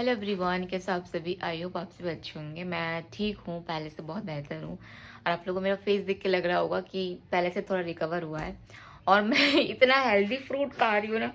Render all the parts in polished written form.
Hello everyone, कैसे आप सभी? आई होप आप सभी अच्छे होंगे। मैं ठीक हूँ, पहले से बहुत बेहतर हूँ। और आप लोगों को मेरा फेस देख के लग रहा होगा कि पहले से थोड़ा रिकवर हुआ है। और मैं इतना हेल्दी फ्रूट खा रही हूँ ना,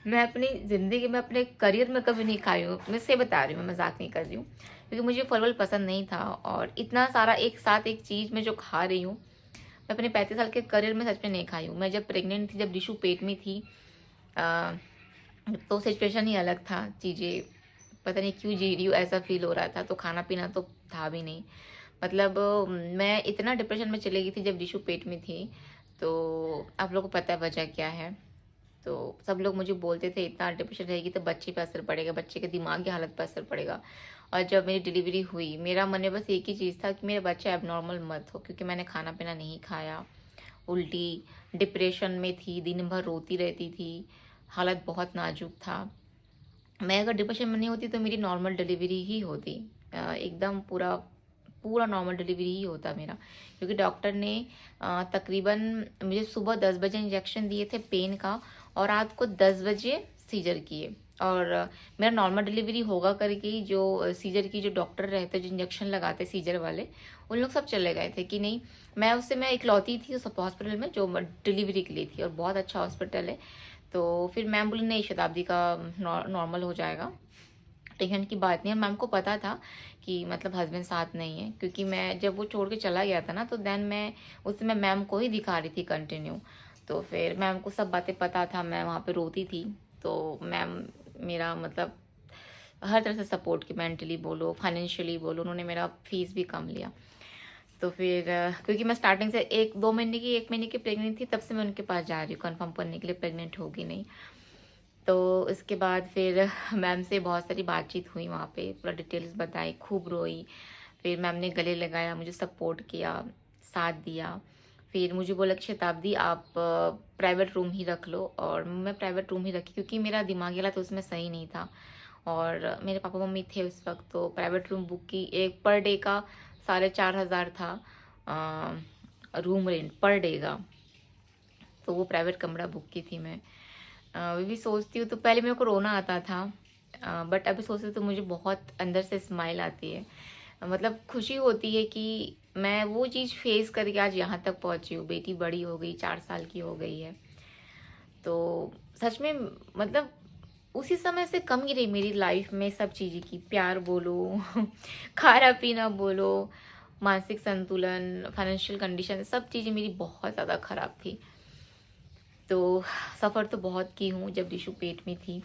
मैं अपनी ज़िंदगी में अपने करियर में कभी नहीं खाई हूँ। मैं से बता रही हूँ, मैं मजाक नहीं कर रही हूँ, क्योंकि मुझे फल वल पसंद नहीं था। और इतना सारा एक साथ एक चीज़ में जो खा रही हूँ, मैं अपने 35 साल के करियर में सच में नहीं खाई हूँ। मैं जब प्रेग्नेंट थी, जब डिशू पेट में थी, अ, तो सिचुएशन ही अलग था। चीज़ें पता नहीं क्यों जी रही हूँ, ऐसा फील हो रहा था। तो खाना पीना तो था भी नहीं। मतलब मैं इतना डिप्रेशन में चली गई थी जब डिशू पेट में थी। तो आप लोगों को पता है वजह क्या है। तो सब लोग मुझे बोलते थे इतना डिप्रेशन रहेगी तो बच्चे पे असर पड़ेगा, बच्चे के दिमागी हालत पर असर पड़ेगा। और जब मेरी डिलीवरी हुई, मेरा मन में बस एक ही चीज़ था कि मेरा बच्चा एबनॉर्मल मत हो, क्योंकि मैंने खाना पीना नहीं खाया, उल्टी, डिप्रेशन में थी, दिन भर रोती रहती थी, हालत बहुत नाजुक था। मैं अगर डिप्रेशन में नहीं होती तो मेरी नॉर्मल डिलीवरी ही होती। एकदम पूरा पूरा नॉर्मल डिलीवरी ही होता मेरा, क्योंकि डॉक्टर ने तकरीबन मुझे सुबह 10 बजे इंजेक्शन दिए थे पेन का, और रात को 10 बजे सीजर किए। और मेरा नॉर्मल डिलीवरी होगा करके ही जो सीजर की जो डॉक्टर रहते, जो इंजेक्शन लगाते सीजर वाले, उन लोग सब चले गए थे कि नहीं। मैं इकलौती थी उस हॉस्पिटल में जो डिलीवरी के लिए थी, और बहुत अच्छा हॉस्पिटल है। तो फिर मैम बोली नहीं, शताब्दी का नॉर्मल हो जाएगा, टेंशन की बात नहीं है। मैम को पता था कि मतलब हस्बैंड साथ नहीं है, क्योंकि मैं जब वो छोड़ के चला गया था ना, तो देन मैं उस समय मैम को ही दिखा रही थी कंटिन्यू। तो फिर मैम को सब बातें पता था, मैं वहाँ पे रोती थी। तो मैम मेरा मतलब हर तरह से सपोर्ट की, मेंटली बोलो, फाइनेंशियली बोलो, उन्होंने मेरा फीस भी कम लिया। तो फिर क्योंकि मैं स्टार्टिंग से 1 महीने की प्रेग्नेंट थी, तब से मैं उनके पास जा रही हूँ कन्फर्म करने के लिए प्रेग्नेंट होगी नहीं। तो इसके बाद फिर मैम से बहुत सारी बातचीत हुई, वहाँ पे पूरा डिटेल्स बताई, खूब रोई। फिर मैम ने गले लगाया, मुझे सपोर्ट किया, साथ दिया। फिर मुझे बोला कि शताब्दी आप प्राइवेट रूम ही रख लो, और मैं प्राइवेट रूम ही रखी, क्योंकि मेरा दिमागी हालत उसमें सही नहीं था। और मेरे पापा मम्मी थे उस वक्त, तो प्राइवेट रूम बुक की। एक पर डे का 4,500 था रूम रेंट पर डे का। तो वो प्राइवेट कमरा बुक की थी मैं। अभी भी सोचती हूँ तो पहले मेरे को रोना आता था, बट अभी सोचती हूँ तो मुझे बहुत अंदर से स्माइल आती है। मतलब खुशी होती है कि मैं वो चीज़ फेस करके आज यहाँ तक पहुँची हूँ। बेटी बड़ी हो गई, 4 साल की हो गई है। तो सच में मतलब उसी समय से कमी रही मेरी लाइफ में सब चीज़ें की, प्यार बोलो खाना पीना बोलो, मानसिक संतुलन, फाइनेंशियल कंडीशन, सब चीज़ें मेरी बहुत ज़्यादा ख़राब थी। तो सफ़र तो बहुत की हूँ जब डिशू पेट में थी।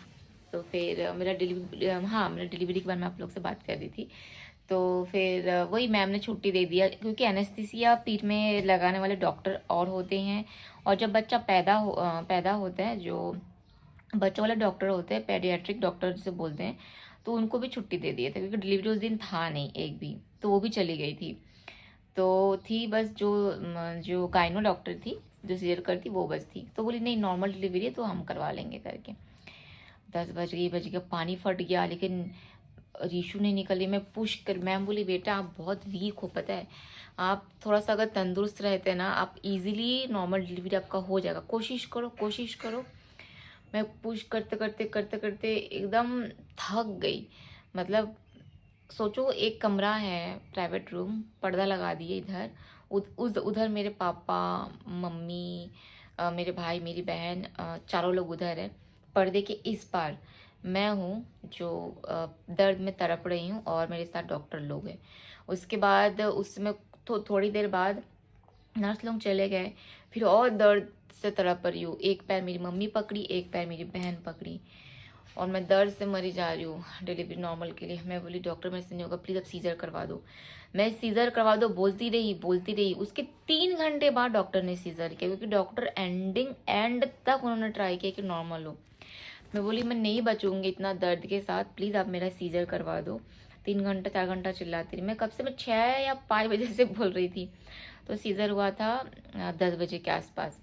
तो फिर मेरा डिलीवरी, हाँ, मेरा डिलीवरी के बाद मैं आप लोग से बात कर रही थी। तो फिर वही मैम ने छुट्टी दे दिया, क्योंकि एनेस्थीसिया पीठ में लगाने वाले डॉक्टर और होते हैं। और जब बच्चा पैदा होता है, जो बच्चों वाले डॉक्टर होते हैं, पेडियाट्रिक डॉक्टर जिसे बोलते हैं, तो उनको भी छुट्टी दे दिए थे, क्योंकि डिलीवरी उस दिन था नहीं एक भी। तो वो भी चली गई थी। तो थी बस जो गायनो डॉक्टर थी, जो सीजर करती, वो बस थी। तो बोली नहीं, नॉर्मल डिलीवरी है तो हम करवा लेंगे करके। 10 बज गए, पानी फट गया, लेकिन रीशू नहीं निकली। मैं पुश कर, मैम बोली बेटा आप बहुत वीक हो, पता है, आप थोड़ा सा अगर तंदुरुस्त रहते ना, आप इजीली नॉर्मल डिलीवरी आपका हो जाएगा, कोशिश करो कोशिश करो। मैं पुश करते करते करते करते एकदम थक गई। मतलब सोचो, एक कमरा है प्राइवेट रूम, पर्दा लगा दिए इधर, उधर मेरे पापा, मम्मी, मेरे भाई, मेरी बहन, चारों लोग उधर है। पर्दे के इस पार मैं हूँ जो दर्द में तड़प रही हूँ, और मेरे साथ डॉक्टर लोग हैं। उसके बाद उसमें थोड़ी देर बाद नर्स लोग चले गए। फिर और दर्द से तड़प रही हूँ, एक पैर मेरी मम्मी पकड़ी, एक पैर मेरी बहन पकड़ी, और मैं दर्द से मरी जा रही हूँ डिलीवरी नॉर्मल के लिए। मैं बोली डॉक्टर मेरे से नहीं होगा, प्लीज़ अब सीजर करवा दो। मैं सीजर करवा दो बोलती रही बोलती रही। उसके 3 घंटे बाद डॉक्टर ने सीजर किया, क्योंकि डॉक्टर एंड तक उन्होंने ट्राई किया कि नॉर्मल हो। मैं बोली मैं नहीं बचूंगी इतना दर्द के साथ, प्लीज़ आप मेरा सीजर करवा दो। 3 घंटा 4 घंटा चिल्लाती रही मैं, कब से मैं 6 या 5 बजे से बोल रही थी। तो सीजर हुआ था 10 बजे के आसपास।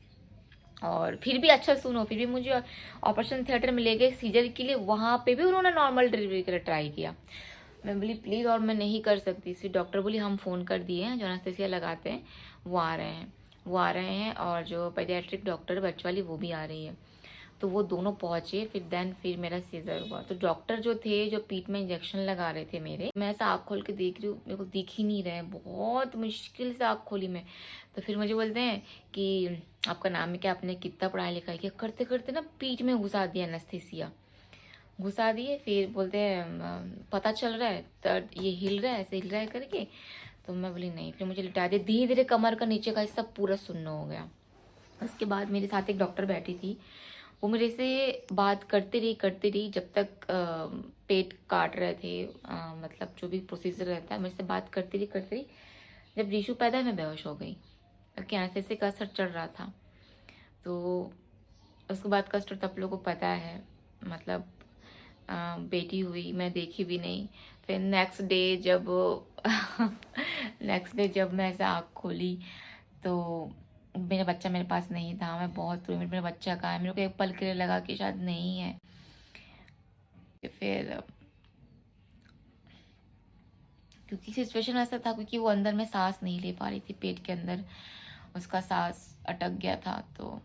और फिर भी अच्छा सुनो, फिर भी मुझे ऑपरेशन थिएटर में ले गए सीजर के लिए, वहाँ पे भी उन्होंने नॉर्मल डिलीवरी के लिए ट्राई किया। मैं बोली प्लीज़, और मैं नहीं कर सकती। फिर डॉक्टर बोली हम फ़ोन कर दिए हैं, जो एनेस्थीसिया लगाते हैं वो आ रहे हैं, और जो पेडियाट्रिक डॉक्टर बच्चे वाली वो भी आ रही है। तो वो दोनों पहुंचे, फिर मेरा सीजर हुआ। तो डॉक्टर जो थे, जो पीठ में इंजेक्शन लगा रहे थे मेरे, मैं ऐसा आँख खोल के देख रही हूँ, मेरे को दिख ही नहीं रहा है, बहुत मुश्किल से आँख खोली मैं। तो फिर मुझे बोलते हैं कि आपका नाम है क्या, आपने कितना पढ़ाई लिखाई किया, करते करते ना पीठ में घुसा दिया एनेस्थीसिया, घुसा दिए। फिर बोलते हैं पता चल रहा है दर्द, ये हिल रहा है, ऐसे हिल रहा है करके। तो मैं बोली नहीं, फिर मुझे लिटा दिया। धीरे धीरे कमर का नीचे का हिस्सा पूरा सुन्न हो गया। उसके बाद मेरे साथ एक डॉक्टर बैठी थी, वो मेरे से बात करती रही जब तक पेट काट रहे थे, मतलब जो भी प्रोसीजर रहता है, मेरे से बात करती रही। जब रीशु पैदा मैं बेहोश हो गई, क्योंकि एनेस्थीसिया का असर चढ़ रहा था। तो उसके बाद का स्टोरी आप लोगों को पता है, मतलब बेटी हुई, मैं देखी भी नहीं। फिर नेक्स्ट डे जब मैं ऐसा आँख खोली तो मेरा बच्चा मेरे पास नहीं था। मैं बहुत रोई, मेरा बच्चा कहाँ है, मेरे को एक पल के लिए लगा कि शायद नहीं है। फिर क्योंकि सिचुएशन ऐसा था, क्योंकि वो अंदर में सांस नहीं ले पा रही थी, पेट के अंदर उसका सांस अटक गया था। तो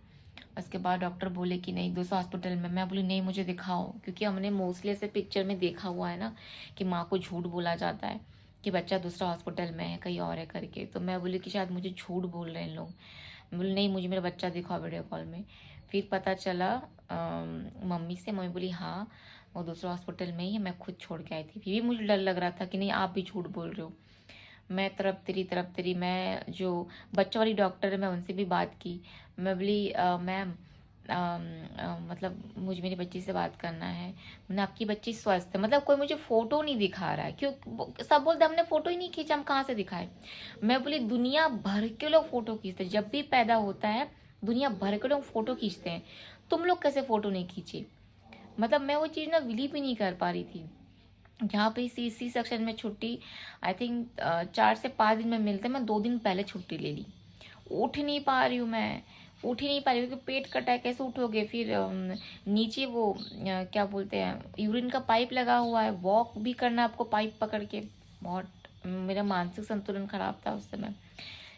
उसके बाद डॉक्टर बोले कि नहीं, दूसरा हॉस्पिटल में। मैं बोली नहीं, मुझे दिखाओ, क्योंकि हमने मोस्टली ऐसे पिक्चर में देखा हुआ है ना कि माँ को झूठ बोला जाता है कि बच्चा दूसरा हॉस्पिटल में है, कहीं और है करके। तो मैं बोली कि शायद मुझे झूठ बोल रहे हैं लोग। मैं बोली नहीं, मुझे मेरा बच्चा दिखाओ वीडियो कॉल में। फिर पता चला मम्मी से, मम्मी बोली हाँ वो दूसरा हॉस्पिटल में ही है, मैं खुद छोड़ के आई थी। फिर भी मुझे डर लग रहा था कि नहीं आप भी झूठ बोल रहे हो। मैं तरफ तेरी मैं जो बच्चों वाली डॉक्टर है, मैं उनसे भी बात की। मैं बोली मैम मतलब मुझे मेरी बच्ची से बात करना है, मैंने आपकी बच्ची स्वस्थ है, मतलब कोई मुझे फोटो नहीं दिखा रहा है। क्यों सब बोलते हमने फोटो ही नहीं खींचा, हम कहाँ से दिखाए। मैं बोली दुनिया भर के लोग फोटो खींचते, जब भी पैदा होता है दुनिया भर के लोग फोटो खींचते हैं, तुम लोग कैसे फोटो नहीं खींचे। मतलब मैं वो चीज़ ना बिलीव ही नहीं कर पा रही थी। जहाँ पे सी सेक्शन में छुट्टी आई थिंक 4 से 5 दिन में मिलते, मैं 2 दिन पहले छुट्टी ले ली। उठ नहीं पा रही हूँ मैं, उठ ही नहीं पा रही हूँ, क्योंकि पेट कटा है, कैसे उठोगे। फिर नीचे वो क्या बोलते हैं, यूरिन का पाइप लगा हुआ है, वॉक भी करना आपको पाइप पकड़ के। बहुत मेरा मानसिक संतुलन खराब था उस समय।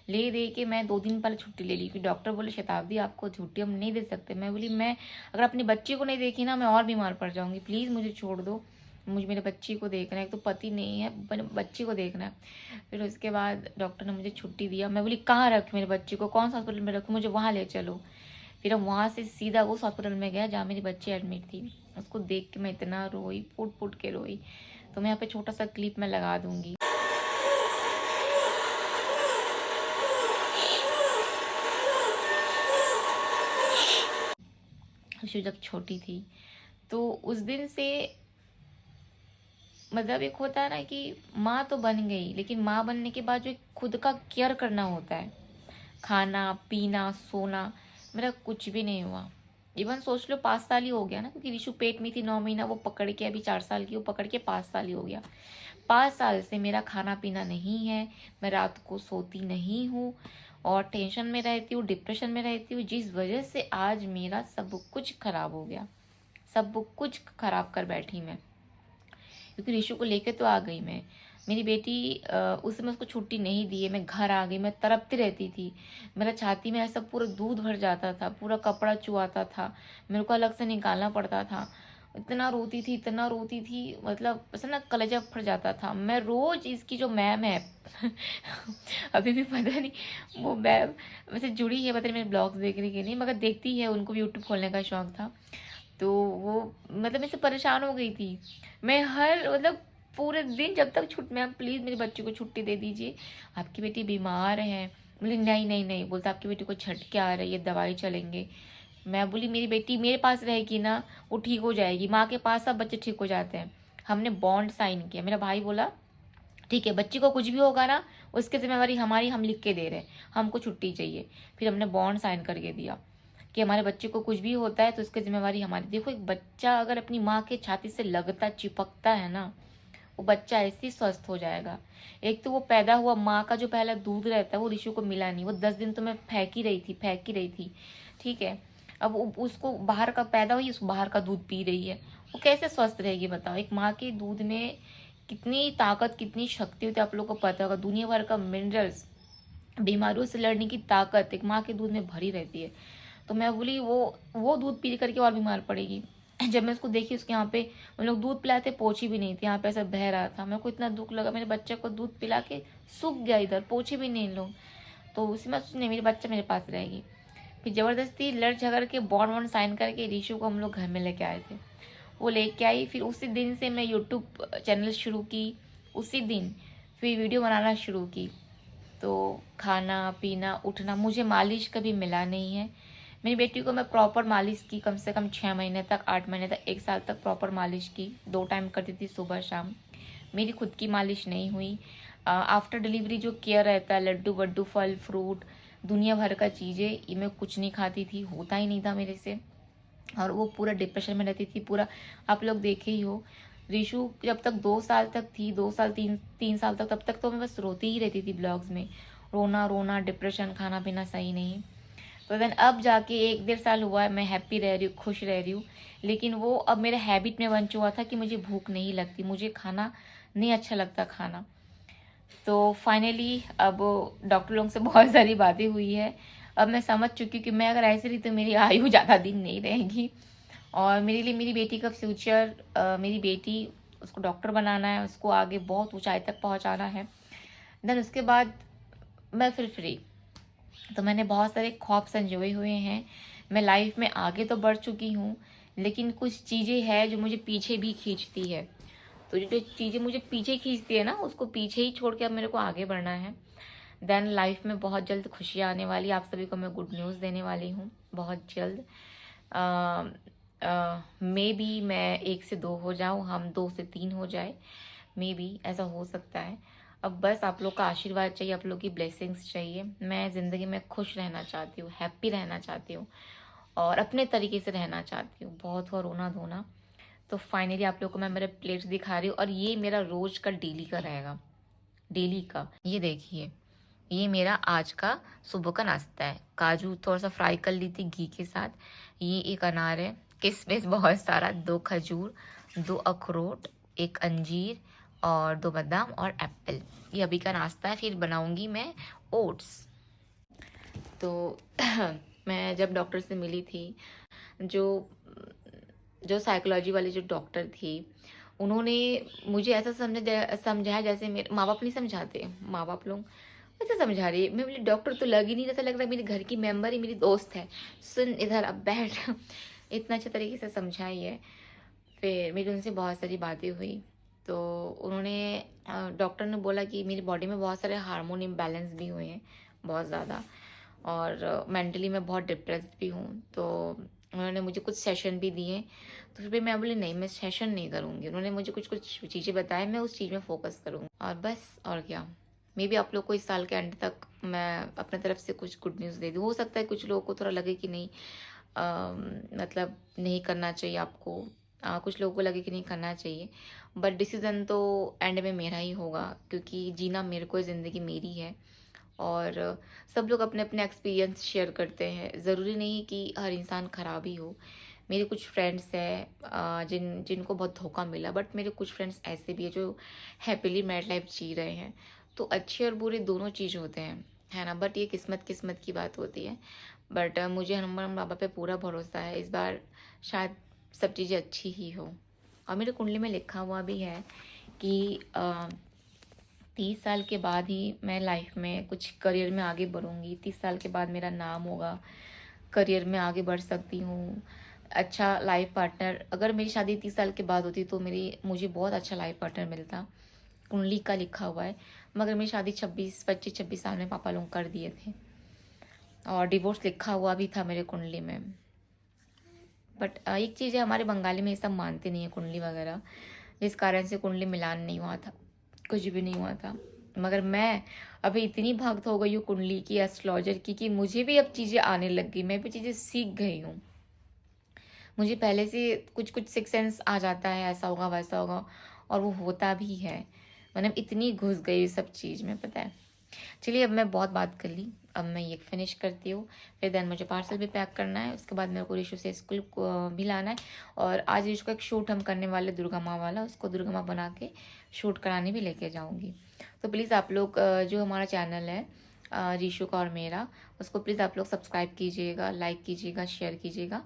ले दे के मैं 2 दिन पहले छुट्टी ले ली। फिर डॉक्टर बोले शताब्दी आपको छुट्टी हम नहीं दे सकते। मैं बोली मैं अगर अपनी बच्ची को नहीं देखी ना, मैं और बीमार पड़ जाऊंगी, प्लीज़ मुझे छोड़ दो, मुझे मेरे बच्ची को देखना है। एक तो पति नहीं है, बच्ची को देखना है। फिर उसके बाद डॉक्टर ने मुझे छुट्टी दिया। मैं बोली कहाँ रखूँ मेरे बच्ची को, कौन सा हॉस्पिटल में रखूँ, मुझे वहाँ ले चलो। फिर हम वहाँ से सीधा उस हॉस्पिटल में गया जहाँ मेरी बच्ची एडमिट थी। उसको देख के मैं इतना रोई, फूट फूट के रोई। तो मैं यहाँ पे छोटा सा क्लिप मैं लगा दूंगी। जब छोटी थी तो उस दिन से मतलब एक होता है ना कि माँ तो बन गई, लेकिन माँ बनने के बाद जो खुद का केयर करना होता है, खाना पीना सोना, मेरा कुछ भी नहीं हुआ। इवन सोच लो 5 साल ही हो गया ना, क्योंकि ऋषु पेट में थी 9 महीना, वो पकड़ के अभी 4 साल की, वो पकड़ के 5 साल ही हो गया। 5 साल से मेरा खाना पीना नहीं है, मैं रात को सोती नहीं हूँ और टेंशन में रहती हूँ, डिप्रेशन में रहती हूँ, जिस वजह से आज मेरा सब कुछ खराब हो गया, सब कुछ खराब कर बैठी मैं। क्योंकि ऋषु को लेके तो आ गई मैं, मेरी बेटी उस समय उसको छुट्टी नहीं दी है, मैं घर आ गई, मैं तड़पती रहती थी। मेरा छाती में ऐसा पूरा दूध भर जाता था, पूरा कपड़ा चुआता था, मेरे को अलग से निकालना पड़ता था। इतना रोती थी, इतना रोती थी, मतलब ऐसा ना कलेजा फट जाता था। मैं रोज इसकी जो मैम है अभी भी पता नहीं वो मैम वैसे जुड़ी है, पता नहीं मेरे ब्लॉग्स देखने के लिए, मगर देखती है, उनको भी यूट्यूब खोलने का शौक था। तो वो मतलब मेरे से परेशान हो गई थी। मैं हर मतलब पूरे दिन जब तक मैम प्लीज़ मेरी बच्ची को छुट्टी दे दीजिए, आपकी बेटी बीमार है। बोली नहीं नहीं नहीं, बोलता आपकी बेटी को झटके आ रही है, दवाई चलेंगे। मैं बोली मेरी बेटी मेरे पास रहेगी ना, वो ठीक हो जाएगी, माँ के पास सब बच्चे ठीक हो जाते हैं। हमने बॉन्ड साइन किया। मेरा भाई बोला ठीक है, बच्ची को कुछ भी होगा ना उसकी जिम्मेवारी हमारी, हम लिख के दे रहे हैं, हमको छुट्टी चाहिए। फिर हमने बॉन्ड साइन करके दिया कि हमारे बच्चे को कुछ भी होता है तो उसकी जिम्मेवारी हमारी। देखो एक बच्चा अगर अपनी माँ के छाती से लगता चिपकता है ना, वो बच्चा ऐसे ही स्वस्थ हो जाएगा। एक तो वो पैदा हुआ माँ का जो पहला दूध रहता है वो ऋषु को मिला नहीं, वो 10 दिन तो मैं फेंक ही रही थी। ठीक है, अब उसको बाहर का पैदा हुई, उस बाहर का दूध पी रही है, वो कैसे स्वस्थ रहेगी बताओ। एक माँ के दूध में कितनी ताकत, कितनी शक्ति होती है, आप लोगों को पता होगा। दुनिया भर का मिनरल्स, बीमारियों से लड़ने की ताकत एक माँ के दूध में भरी रहती है। तो मैं बोली वो दूध पी करके और बीमार पड़ेगी। जब मैं उसको देखी उसके यहाँ पे हम लोग दूध पिलाते, पोछी भी नहीं थी, यहाँ पे ऐसा बह रहा था। मेरे को इतना दुख लगा, मेरे बच्चे को दूध पिला के सूख गया, इधर पोछे भी नहीं लोग। तो उसी में नहीं, मेरी बच्चा मेरे पास रहेगी। फिर ज़बरदस्ती लड़ झगड़ के बॉन्ड वॉन्ड साइन करके रीशु को हम लोग घर में लेके आए थे। वो लेके आई, फिर उसी दिन से मैं यूट्यूब चैनल शुरू की, उसी दिन फिर वीडियो बनाना शुरू की। तो खाना पीना उठना, मुझे मालिश कभी मिला नहीं है। मेरी बेटी को मैं प्रॉपर मालिश की, कम से कम 6 महीने तक, 8 महीने तक, 1 साल तक प्रॉपर मालिश की। 2 टाइम करती थी, सुबह शाम। मेरी खुद की मालिश नहीं हुई। आफ्टर डिलीवरी जो केयर रहता है, लड्डू वड्डू, फल फ्रूट, दुनिया भर का चीज़ें, ये मैं कुछ नहीं खाती थी, होता ही नहीं था मेरे से। और वो पूरा डिप्रेशन में रहती थी, पूरा। आप लोग देखे ही हो, रीशु जब तक 2 साल तक थी, 2 साल 3 साल तक, तब तक तो मैं बस रोती ही रहती थी ब्लॉग्स में। रोना रोना, डिप्रेशन, खाना पीना सही नहीं। तो देन अब जाके 1-1.5 साल हुआ है, मैं हैप्पी रह रही हूँ, खुश रह रही हूँ। लेकिन वो अब मेरे हैबिट में बन चुका था कि मुझे भूख नहीं लगती, मुझे खाना नहीं अच्छा लगता खाना। तो फाइनली अब डॉक्टर लोगों से बहुत सारी बातें हुई है। अब मैं समझ चुकी हूँ कि मैं अगर ऐसे रही तो मेरी आयु ज़्यादा दिन नहीं रहेगी। और मेरे लिए मेरी बेटी का फ्यूचर, मेरी बेटी, उसको डॉक्टर बनाना है, उसको आगे बहुत ऊंचाई तक पहुंचाना है। देन उसके बाद मैं फिर फ्री। तो मैंने बहुत सारे ख्वाब संजोए हुए हैं। मैं लाइफ में आगे तो बढ़ चुकी हूँ, लेकिन कुछ चीज़ें हैं जो मुझे पीछे भी खींचती है। तो जो चीज़ें मुझे पीछे खींचती है ना, उसको पीछे ही छोड़ के अब मेरे को आगे बढ़ना है। देन लाइफ में बहुत जल्द खुशियाँ आने वाली, आप सभी को मैं गुड न्यूज़ देने वाली हूँ बहुत जल्द। मे बी मैं 1 से 2 हो जाऊँ, हम 2 से 3 हो जाए, मे बी ऐसा हो सकता है। अब बस आप लोग का आशीर्वाद चाहिए, आप लोग की ब्लेसिंग्स चाहिए। मैं ज़िंदगी में खुश रहना चाहती हूँ, हैप्पी रहना चाहती हूँ, और अपने तरीके से रहना चाहती हूँ, बहुत हुआ रोना धोना। तो फाइनली आप लोग को मैं मेरे प्लेट्स दिखा रही हूँ, और ये मेरा रोज का डेली का रहेगा, डेली का। ये देखिए, ये मेरा आज का सुबह का नाश्ता है। काजू थोड़ा सा फ्राई कर ली थी घी के साथ। ये एक अनार है, किशमिश बहुत सारा, 2 खजूर, 2 अखरोट, 1 अंजीर, और 2 बादाम और एप्पल। ये अभी का नाश्ता है। फिर बनाऊंगी मैं ओट्स। तो मैं जब डॉक्टर से मिली थी, जो जो साइकोलॉजी वाली जो डॉक्टर थी, उन्होंने मुझे ऐसा समझाया जैसे मेरे माँ बाप नहीं समझाते, माँ बाप लोग वैसे समझा रही है। मैं बोली डॉक्टर तो लग ही नहीं, जैसा लग रहा है मेरे घर की मेंबर ही मेरी दोस्त है। सुन इधर, अब बैठ। इतना अच्छे तरीके से समझाई है। फिर मेरी उनसे बहुत सारी बातें हुई। तो उन्होंने, डॉक्टर ने बोला कि मेरी बॉडी में बहुत सारे हार्मोन इम्बैलेंस भी हुए हैं, बहुत ज़्यादा, और मेंटली मैं बहुत डिप्रेस्ड भी हूँ। तो उन्होंने मुझे कुछ सेशन भी दिए। तो फिर मैं बोली नहीं, मैं सेशन नहीं करूँगी। उन्होंने मुझे कुछ कुछ चीज़ें बताई, मैं उस चीज़ में फोकस करूँगी, और बस, और क्या। मे बी आप लोग को इस साल के एंड तक मैं अपने तरफ से कुछ गुड न्यूज़ दे दूँ। हो सकता है कुछ लोगों को थोड़ा लगे कि नहीं, मतलब नहीं करना चाहिए आपको, कुछ लोगों को लगे कि नहीं करना चाहिए, बट डिसीज़न तो एंड में मेरा ही होगा, क्योंकि जीना मेरे को, ज़िंदगी मेरी है। और सब लोग अपने अपने एक्सपीरियंस शेयर करते हैं, ज़रूरी नहीं कि हर इंसान ख़राब ही हो। मेरे कुछ फ्रेंड्स हैं जिनको बहुत धोखा मिला, बट मेरे कुछ फ्रेंड्स ऐसे भी हैं जो हैप्पीली मैरिड लाइफ जी रहे हैं। तो अच्छे और बुरे दोनों चीज़ होते हैं, है ना। बट ये किस्मत किस्मत की बात होती है। बट मुझे हनुमान बाबा पे पूरा भरोसा है, इस बार शायद सब चीज़ें अच्छी ही हो। और मेरे कुंडली में लिखा हुआ भी है कि 30 साल के बाद ही मैं लाइफ में कुछ करियर में आगे बढ़ूंगी। 30 साल के बाद मेरा नाम होगा, करियर में आगे बढ़ सकती हूँ। अच्छा लाइफ पार्टनर, अगर मेरी शादी 30 साल के बाद होती तो मुझे बहुत अच्छा लाइफ पार्टनर मिलता, कुंडली का लिखा हुआ है। मगर मेरी शादी 25-26 साल में पापा लोग कर दिए थे, और डिवोर्स लिखा हुआ भी था मेरे कुंडली में। बट एक चीज़ है, हमारे बंगाली में ये सब मानते नहीं है कुंडली वगैरह, जिस कारण से कुंडली मिलान नहीं हुआ था, कुछ भी नहीं हुआ था। मगर मैं अभी इतनी भक्त हो गई हूँ कुंडली की, एस्ट्रोलॉजर की, कि मुझे भी अब चीज़ें आने लग गई, मैं भी चीज़ें सीख गई हूँ। मुझे पहले से कुछ कुछ सिक्स सेंस आ जाता है, ऐसा होगा वैसा होगा, और वो होता भी है। मतलब इतनी घुस गई सब चीज़ में, पता है। चलिए, अब मैं बहुत बात कर ली, अब मैं ये फिनिश करती हूँ। फिर देन मुझे पार्सल भी पैक करना है, उसके बाद मेरे को रीशु से स्कूल भी लाना है। और आज रीशु का एक शूट हम करने वाले दुर्गा माँ वाला, उसको दुर्गा माँ बना के शूट कराने भी लेके जाऊँगी। तो प्लीज़ आप लोग जो हमारा चैनल है, रीशु का और मेरा, उसको प्लीज़ आप लोग सब्सक्राइब कीजिएगा, लाइक कीजिएगा, शेयर कीजिएगा।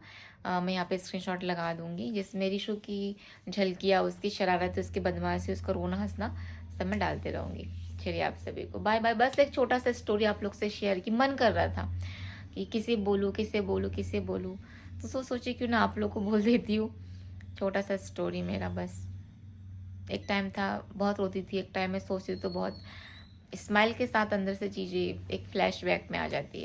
मैं यहाँ पे स्क्रीनशॉट लगा दूँगी जिसमें रीशु की झलकियाँ, उसकी शरारत, उसकी बदमाशी, उसका रोना हंसना सब मैं डालते रहूँगी। चलिए आप सभी को बाय बाय। बस एक छोटा सा स्टोरी आप लोग से शेयर की, मन कर रहा था कि किसे बोलूँ किसे बोलूँ किसे बोलूँ, तो सोची क्यों ना आप लोग को बोल देती हूँ। छोटा सा स्टोरी मेरा बस। एक टाइम था बहुत रोती थी, एक टाइम में सोचती तो बहुत स्माइल के साथ अंदर से चीज़ें एक फ्लैशबैक में आ जाती है।